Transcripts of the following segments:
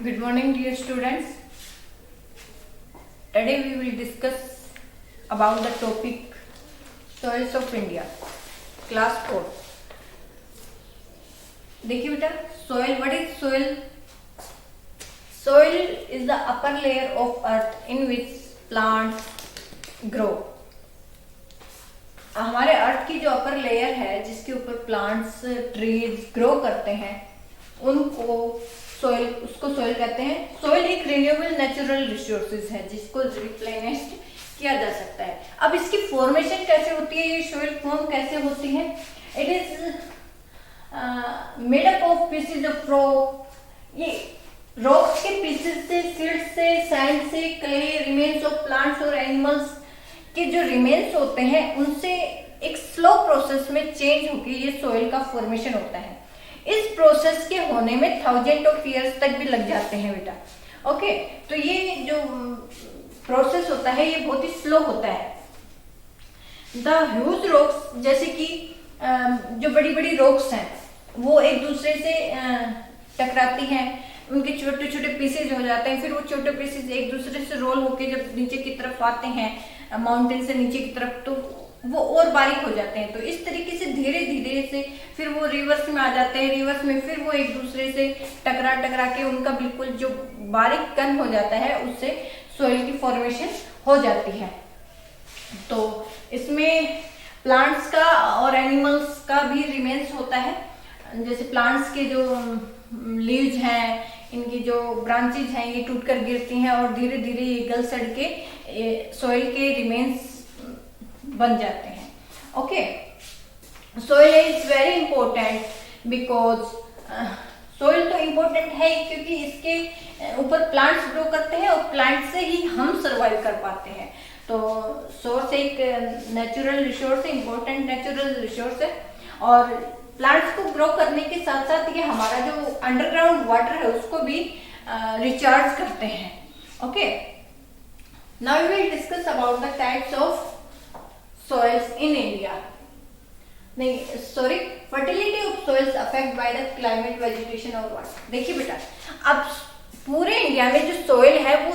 Good morning, dear students. Today we will discuss about the topic soils of India, class 4. देखिए बेटा, soil. What is soil? Soil is the upper layer of earth in which plants grow. हमारे अर्थ की जो अपर layer है जिसके ऊपर plants trees grow करते हैं उनको सोइल उसको सोइल कहते हैं. सोइल एक रिन्यूएबल नेचुरल रिसोर्सेज है जिसको रिप्लेनिश किया जा सकता है. अब इसकी फॉर्मेशन कैसे होती है, ये सोइल फॉर्म कैसे होती है? It is made up of pieces of rock. ये रॉक्स के पीसेज से, सीड्स से, सैंड से, क्ले, रिमेन्स ऑफ प्लांट्स और एनिमल्स के जो रिमेन्स होते हैं उनसे एक स्लो प्रोसेस में चेंज होकर ये सोइल का फॉर्मेशन होता है. इस प्रोसेस के होने में 1000 ऑफ ईयर्स तक भी लग जाते हैं बेटा. ओके, तो ये जो प्रोसेस होता है ये बहुत ही स्लो होता है. द ह्यूज रॉक्स, जैसे कि जो बड़ी बड़ी रॉक्स हैं वो एक दूसरे से टकराती हैं, उनके छोटे छोटे पीसेज हो जाते हैं, फिर वो छोटे पीसेज एक दूसरे से रोल होके जब नीचे की तरफ आते हैं माउंटेन से नीचे की तरफ तो वो और बारीक हो जाते हैं. तो इस तरीके से धीरे धीरे से फिर वो रिवर्स में आ जाते हैं. रिवर्स में फिर वो एक दूसरे से टकरा टकरा के उनका बिल्कुल जो बारीक कण हो जाता है उससे सोइल की फॉर्मेशन हो जाती है. तो इसमें प्लांट्स का और एनिमल्स का भी रिमेन्स होता है. जैसे प्लांट्स के जो लीव्स हैं, इनकी जो ब्रांचेज हैं ये टूटकर गिरती हैं और धीरे धीरे ये गल सड़ के सोइल के रिमेन्स बन जाते हैं. Okay, soil is very important because soil तो इम्पोर्टेंट है क्योंकि इसके ऊपर प्लांट्स ग्रो करते हैं और प्लांट से ही हम सर्वाइव कर पाते हैं. तो सोर्स एक नेचुरल रिसोर्स है, इम्पोर्टेंट नेचुरल रिसोर्स है. और प्लांट्स को ग्रो करने के साथ साथ ये हमारा जो अंडरग्राउंड वाटर है उसको भी रिचार्ज करते हैं. Okay, now we will discuss about the types of soils in India. नहीं sorry, fertility of soils affect by the climate, vegetation और what. देखिए बेटा, अब पूरे इंडिया में जो सोइल है वो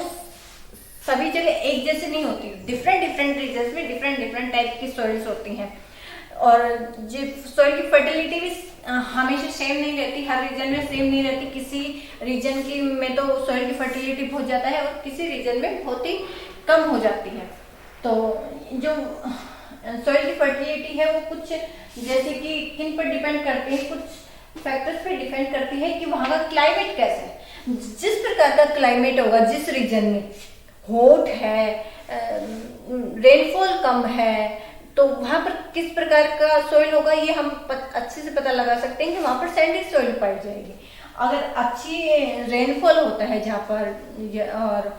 सभी जगह एक जैसे नहीं होती. डिफरेंट डिफरेंट रीजन्स में डिफरेंट डिफरेंट टाइप की सोइल्स होती हैं और जो सोइल की फर्टिलिटी भी हमेशा सेम नहीं रहती, हर रीजन में सेम नहीं रहती. किसी रीजन की में तो सोइल की फर्टिलिटी बहुत ज्यादा है और किसी रीजन में बहुत ही कम हो जाती है. तो जो सोइल की फर्टिलिटी है वो कुछ जैसे कि किन पर डिपेंड करती है, कुछ फैक्टर्स पे डिपेंड करती है कि वहां का क्लाइमेट कैसा है. जिस प्रकार का क्लाइमेट होगा जिस रीजन में, हॉट है, रेनफॉल कम है, तो वहां पर किस प्रकार का सोइल होगा ये हम अच्छे से पता लगा सकते हैं कि वहां पर सैंडी सोइल पाई जाएगी. अगर अच्छी रेनफॉल होता है जहाँ पर और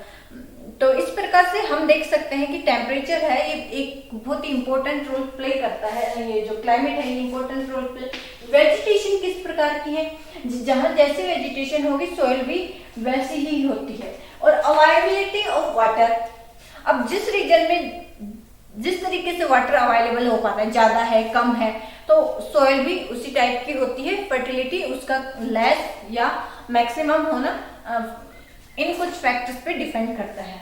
तो इस प्रकार से हम देख सकते हैं कि टेम्परेचर है ये एक बहुत ही इंपॉर्टेंट रोल प्ले करता है. ये जो क्लाइमेट है ये इंपॉर्टेंट रोल प्ले. वेजिटेशन किस प्रकार की है, जहां जैसी वेजिटेशन होगी सोइल भी वैसी ही होती है. और अवेलेबिलिटी ऑफ वाटर, अब जिस रीजन में जिस तरीके से वाटर अवेलेबल हो पाता है, ज्यादा है कम है, तो सोइल भी उसी टाइप की होती है. फर्टिलिटी उसका लेस या मैक्सिमम होना इन कुछ फैक्टर्स पे डिपेंड करता है.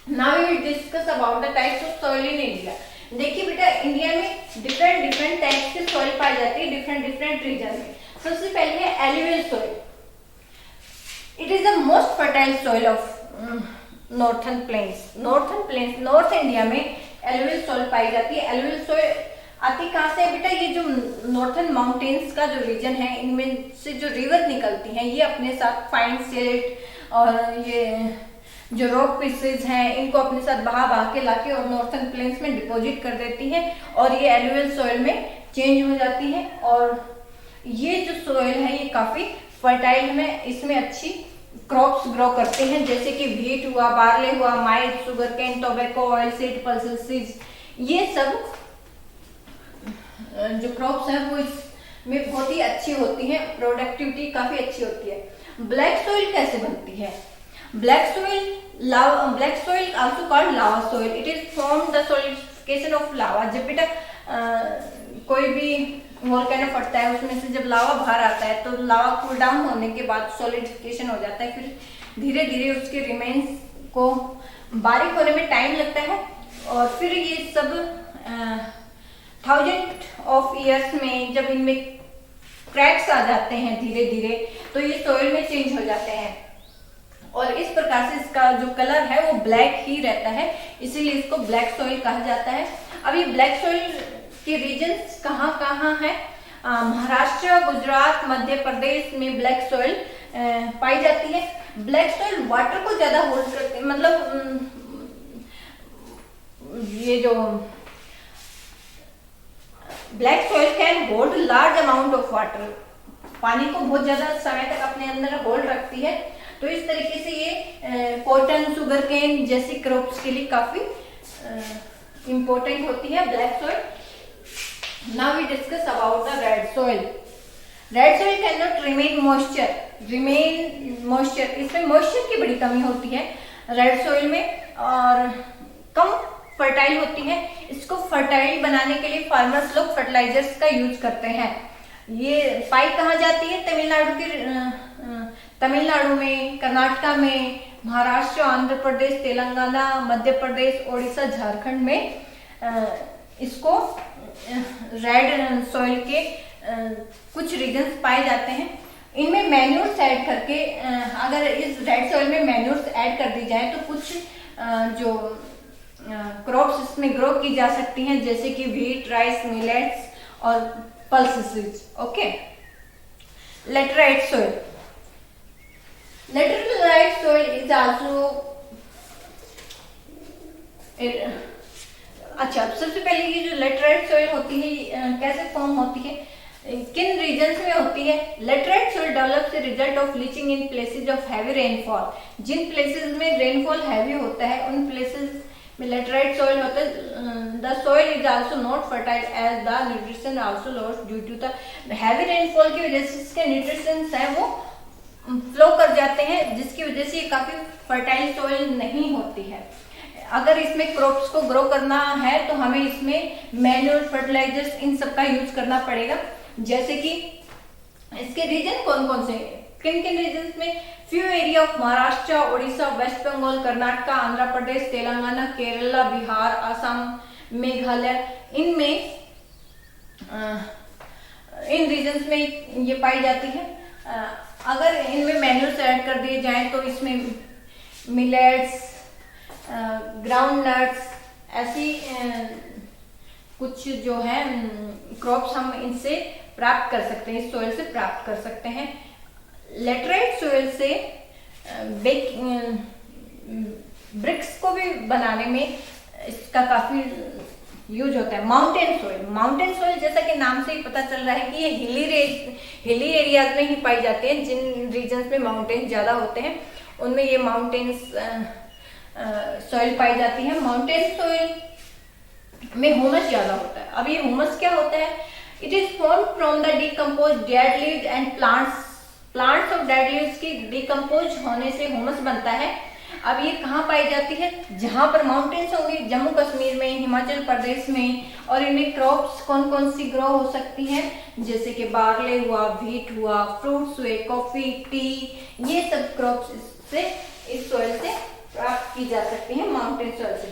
Now we will discuss about the types of soil in India. देखिए बेटा, इंडिया में डिफरेंट डिफरेंट टाइप्स की सॉइल पाई जाती है डिफरेंट डिफरेंट रीजन में. सबसे पहले है alluvial soil. It is the most fertile soil of northern plains. North India में एलुवियल सॉइल पाई जाती है. एलुवियल सॉइल आती कहाँ से है बेटा? ये जो नॉर्थर्न माउंटेन्स का जो रीजन है इनमें से जो रिवर निकलती हैं ये अपने साथ फाइन सिल्ट और ये जो रॉक पीसेज हैं इनको अपने साथ बहा बहा के लाके और नॉर्थर्न प्लेन्स में डिपॉजिट कर देती हैं और ये एलुवियल सॉइल में चेंज हो जाती है. और ये जो सॉइल है ये काफी फर्टाइल है, इसमें अच्छी क्रॉप्स ग्रो करते हैं जैसे कि व्हीट हुआ, बार्ले हुआ, maize, sugar cane, tobacco, oil seed, pulses, ये सब जो क्रॉप्स हैं वो इसमें बहुत ही अच्छी होती हैं, प्रोडक्टिविटी काफी अच्छी होती है. ब्लैक सॉइल कैसे बनती है? Black soil also called lava soil. It is from the solidification of lava. जब बेटा कोई भी वोल्केनो फटता है, उसमें से जब लावा बाहर आता है तो लावा कूल डाउन होने के बाद सॉलिडिफिकेशन हो जाता है, फिर धीरे धीरे उसके रिमेन्स को बारीक होने में टाइम लगता है और फिर ये सब 1000 ऑफ ईयर्स में जब इनमें क्रैक्स आ जाते हैं धीरे धीरे तो ये सॉइल में चेंज हो जाते हैं और इस प्रकार से इसका जो कलर है वो ब्लैक ही रहता है, इसीलिए इसको ब्लैक सॉइल कहा जाता है। अब ये ब्लैक सॉइल के रीजन्स कहाँ कहाँ है? महाराष्ट्र, गुजरात, मध्य प्रदेश में ब्लैक सॉइल पाई जाती है। ब्लैक सॉइल वाटर को ज्यादा होल्ड करती है, मतलब ये जो black soil can hold large amount of water, पानी को बहुत ज्यादा समय तक अपने अंदर होल्ड रखती है। तो इस तरीके से ये कॉटन, शुगर केन जैसी क्रॉप्स के लिए काफी इंपॉर्टेंट होती है black soil. Now we discuss about the red soil. Red soil can not remain moisture, इसमें मॉइस्चर की बड़ी कमी होती है रेड सॉइल में और कम फर्टाइल होती है। इसको फर्टाइल बनाने के लिए फार्मर्स लोग फर्टिलाइजर्स का यूज करते हैं। ये पाई कहाँ जाती है? तमिलनाडु में, कर्नाटका में, महाराष्ट्र, आंध्र प्रदेश, तेलंगाना, मध्य प्रदेश, ओडिशा, झारखंड में इसको रेड सॉइल के कुछ रीजन्स पाए जाते हैं। इनमें मैन्यूर्स ऐड करके अगर इस रेड सॉइल में मैन्यूर्स ऐड कर दी जाए तो कुछ जो क्रॉप्स इसमें ग्रो की जा सकती हैं, जैसे कि व्हीट, राइस, मिलेट्स और pulses. Okay, laterite soil. Laterite soil is also अच्छा, सबसे पहले ये जो लेटराइट सॉइल होती है कैसे फॉर्म होती है, किन रीजन्स में होती है? Laterite soil develops the result of leaching in places of heavy rainfall. जिन प्लेसेस में रेनफॉल हैवी होता है उन प्लेसेस में लेटराइट सॉइल होता है। The soil is also not fertile as the nutrition also lost due to the heavy rainfall की वजह से इसके न्यूट्रिशंस है वो फ्लो कर जाते हैं, जिसकी वजह से ये काफी फर्टाइल सॉइल नहीं होती है। अगर इसमें क्रॉप्स को ग्रो करना है तो हमें इसमें मैन्यूर, फर्टिलाइजर्स इन सब का यूज करना पड़ेगा। जैसे कि इसके रीजन कौन कौन से हैं? किन किन रीजन में? Few area of Maharashtra, Orissa, west Bengal, Karnataka, Andhra Pradesh, Telangana, Kerala, Bihar, Assam, Meghalaya, इनमें इन रीजन्स में ये पाई जाती है। अगर इनमें मैन्यूर्स ऐड कर दिए जाएं तो इसमें मिलेट्स, ग्राउंड नट्स, ऐसी कुछ जो है क्रॉप्स हम इनसे प्राप्त कर सकते हैं, इस सॉइल से प्राप्त कर सकते हैं। लेटराइट सॉइल से ब्रिक्स को भी बनाने में इसका काफी यूज होता है। माउंटेन सॉइल जैसा कि नाम से ही पता चल रहा है कि ये हिली एरियाज में ही पाई जाती है। जिन रीजन्स में माउंटेन ज्यादा होते हैं उनमें ये माउंटेन्स सॉइल पाई जाती है। माउंटेन सॉइल में ह्यूमस ज्यादा होता है। अब ये ह्यूमस क्या होता है? It is form from the decompose dead leaves and plants of dead leaves की डिकम्पोज होने से ह्यूमस बनता है। अब ये कहाँ पाई जाती है? जहां पर माउंटेन्स होंगे, जम्मू कश्मीर में, हिमाचल प्रदेश में, और इनमें क्रॉप्स कौन कौन सी ग्रो हो सकती हैं, जैसे कि बार्ले हुआ, व्हीट हुआ, फ्रूट्स हुए, कॉफी, टी, ये सब क्रॉप्स से इस सॉइल से प्राप्त की जा सकती है, माउंटेन सॉइल से।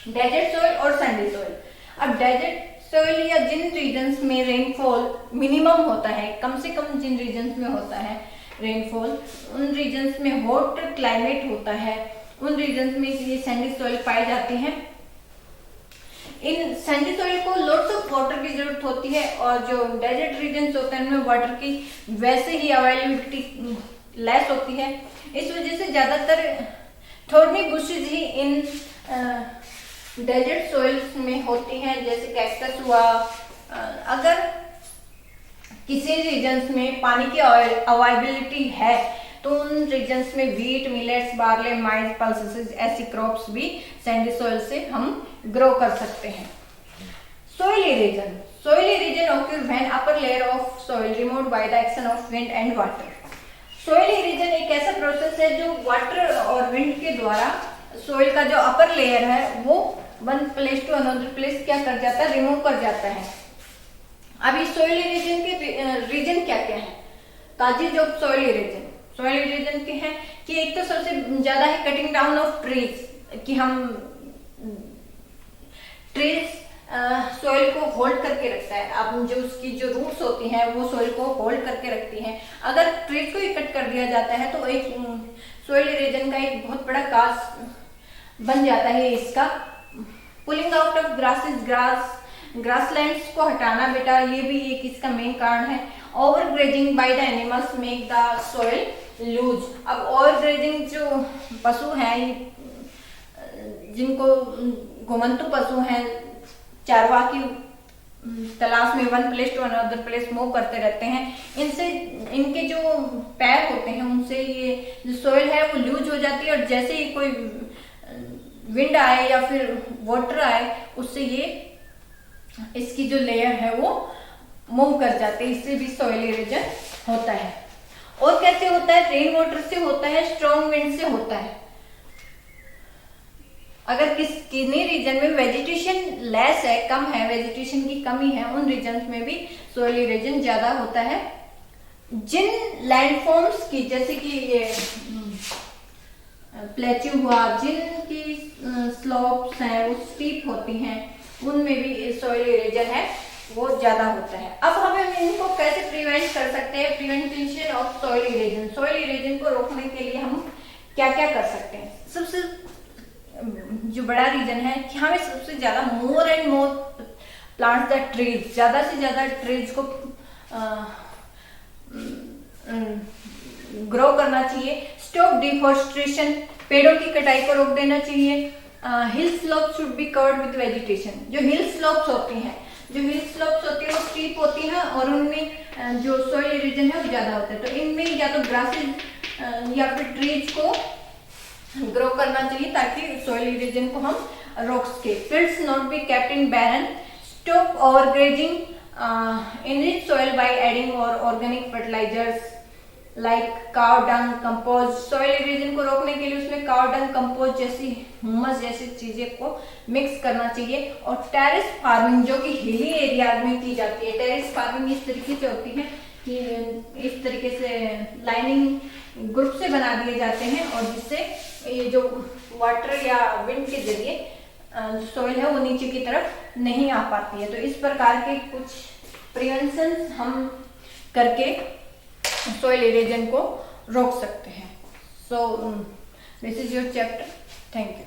डेजर्ट सॉइल और सैंडी सॉइल। अब डेजर्ट सॉइल या जिन रीजन्स में रेनफॉल मिनिमम होता है, कम से कम जिन रीजन्स में होता है रेनफॉल, उन रीजन्स में हॉट क्लाइमेट होता है, उन रीजन्स में ये सैंडी सॉइल पाई जाती है। इन सैंडी सॉइल को लॉट्स ऑफ वाटर की जरूरत होती है और जो डेजर्ट रीजन्स होते हैं उनमें वाटर की वैसे ही अवेलेबिलिटी लेस होती है। इस वजह से ज्यादातर थॉर्नी बुशेज ही इन डेजर्ट सॉइल्स में होती हैं, जैसे कैक्टस हुआ। अगर किसी रीजन्स में पानी की अवेलेबिलिटी है तो उन रीजन्स में wheat, millets, barley, mine's, pulses ऐसी क्रॉप्स भी सैंडी सॉइल से हम ग्रो कर सकते हैं। Soil erosion occurs when upper layer of soil removed by the action of wind and water। Soil erosion एक ऐसा प्रोसेस है जो वाटर और विंड के द्वारा सॉइल का जो अपर लेयर है वो one place to another place क्या कर जाता है, रिमूव कर जाता है। अभी सॉइल इरोजन के रीजन क्या क्या है? Causes of soil erosion. Soil erosion के हैं कि एक तो सबसे ज्यादा है कटिंग डाउन ऑफ ट्रीज, कि हम ट्रीज सॉइल को होल्ड करके रखता है। अब जो उसकी जो रूट्स होती हैं वो सॉइल को होल्ड करके रखती हैं। अगर ट्रीज को ही कट कर दिया जाता है तो एक सॉइल इरोजन का एक बहुत बड़ा काज बन जाता है इसका। Pulling out of grasses, grasslands को हटाना बेटा, ये भी एक इसका मेन कारण है। Over grazing by the animals make the soil loose. अब ओवर ग्रेजिंग जो पशु हैं, जिनको घुमंतु पशु हैं, चारवाह की तलाश में one place to another place move करते रहते हैं, इनसे इनके जो पैर होते हैं उनसे ये जो सॉइल है वो लूज हो जाती है, और जैसे ही कोई विंड आए या फिर वाटर आए उससे ये इसकी जो लेयर है वो मूव कर जाते हैं। इससे भी सॉइल इरोजन होता है। और कैसे होता है? रेन वाटर से होता है, स्ट्रॉन्ग विंड से होता है। अगर किसी रीजन में वेजिटेशन लेस है, कम है, वेजिटेशन की कमी है, उन रीजन में भी सॉइल इरोजन ज्यादा होता है। जिन लैंडफॉर्म्स की, जैसे कि ये प्लेट्यू हुआ, जिनकी स्लोप्स हैं वो स्टीप होती हैं, उनमें भी सॉइल इरोजन है वो ज्यादा होता है। अब हम इनको कैसे प्रिवेंट कर सकते हैं? Prevention of soil erosion. Soil erosion को रोकने के लिए हम क्या क्या कर सकते हैं? सबसे जो बड़ा रीजन है कि हमें सबसे ज्यादा more and more plant the trees, ज्यादा से ज्यादा ट्रीज को ग्रो करना चाहिए। स्टॉप डिफॉरेस्टेशन, पेड़ों की कटाई को रोक देना चाहिए। Hill slope should be covered with vegetation. जो हिल स्लोप्स होती हैं वो स्टीप होती हैं और उनमें जो सॉइल इरोजन है वो ज्यादा होता है। तो इनमें या तो ग्रासेस या फिर ट्रीज को ग्रो करना चाहिए ताकि सॉइल इरोजन को हम रोक सके। Fields not be kept in barren. Stop overgrazing, enrich soil by adding more organic fertilizers like cow dung, compost। Soil erosion को रोकने के लिए उसमें काउ डंग, कंपोस्ट जैसी ह्यूमस जैसी चीजें को मिक्स करना चाहिए। और टेरेस फार्मिंग जो कि हिली एरिया में की जाती है, टेरेस फार्मिंग इस तरीके से होती है कि इस तरीके से लाइनिंग ग्रुप से बना दिए जाते हैं और जिससे ये जो वाटर या विंड के जरिए सॉइल है वो नीचे की तरफ नहीं आ पाती है। तो इस प्रकार के कुछ प्रिवेंशन हम करके सॉइल इरोजन को रोक सकते हैं। So this is your chapter. Thank you.